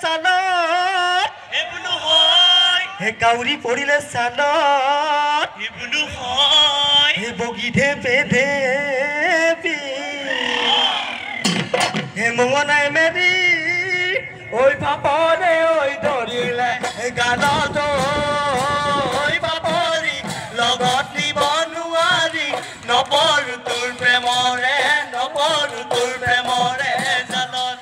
সানত এগুলো হয় হে কাউরি পড়িলে সানত এগুলো হয় হে বগি ধেপে ধেপি হে মঙনাই মেরি ওই বাপরে ওই ধরিলে গানত ওই বাপরি লগত নিব নোৱাৰি নপৰ তোৰ প্ৰেমৰে নপৰ তোৰ প্ৰেমৰে জালত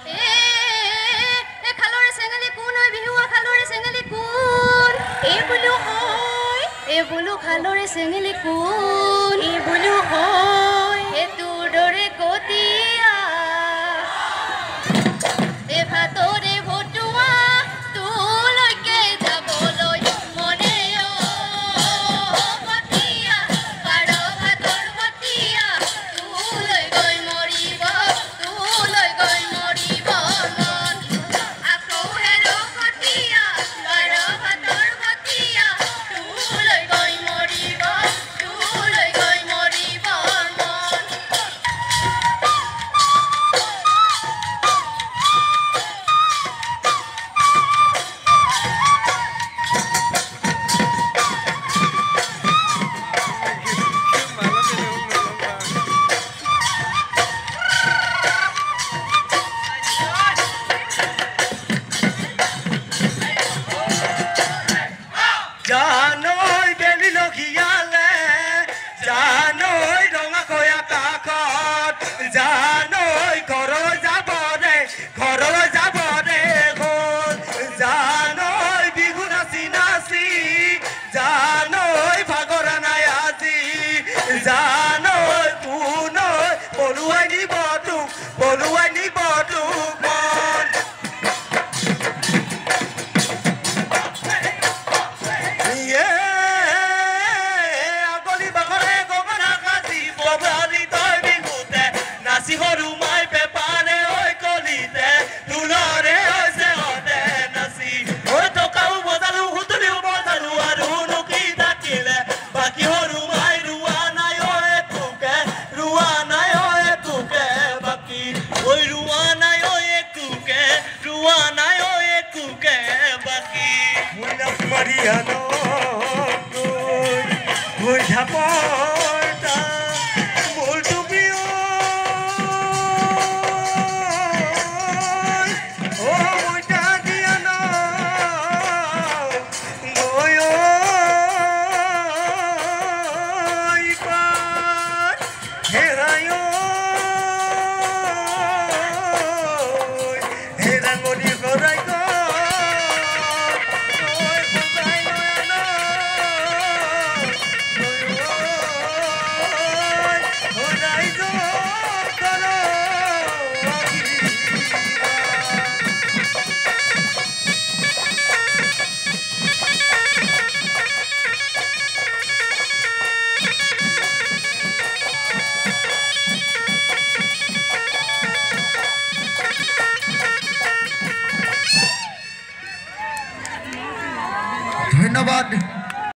খালৰে চেঙেলি কোন ঐ বিহুৱা খালৰে চেঙেলি কোন এই বুলু হয় এই বুলু খালৰে চেঙেলি কোন এই বুলু হয় এ তোৰ দৰে কতিয়া এ ভাতৰে ভতুৱা তোলৈকে যাবলৈ মনে পতিয়া পাৰ ভাতৰ পতিয়া তোলৈ গৈ মৰিব মন আকৌ হেৰো পতিয়া পাৰ ভাতৰ পতিয়া তোলৈ গৈ মৰিব জানৈ বেলি লঘিয়ালে জানৈ ৰঙা কয়া কাষত জানৈ ঘৰলৈ যাব দে ঘৰ জানৈ বিহু নাচি নাচি জানৈ ভাগৰা নাই আজি জানৈ কোনৈ পলুৱাই নিব তোক মন আগলি বাঘৰে গগনা কাজি ববালি তই বিহুতে নাচি সৰু মাই পেপাৰে ঐ কলিতে তোলৰে হৈছে হতে নাচি ঐ টকাও বজালো সুতুলিও বজালো আৰু নুকি থাকিলে বাকী সৰু মাই ৰোৱা নাই ঐ এটুকে বাকী ঐ ৰোৱা নাই ঐ এটুকে বাকী Mariano, oi, oi,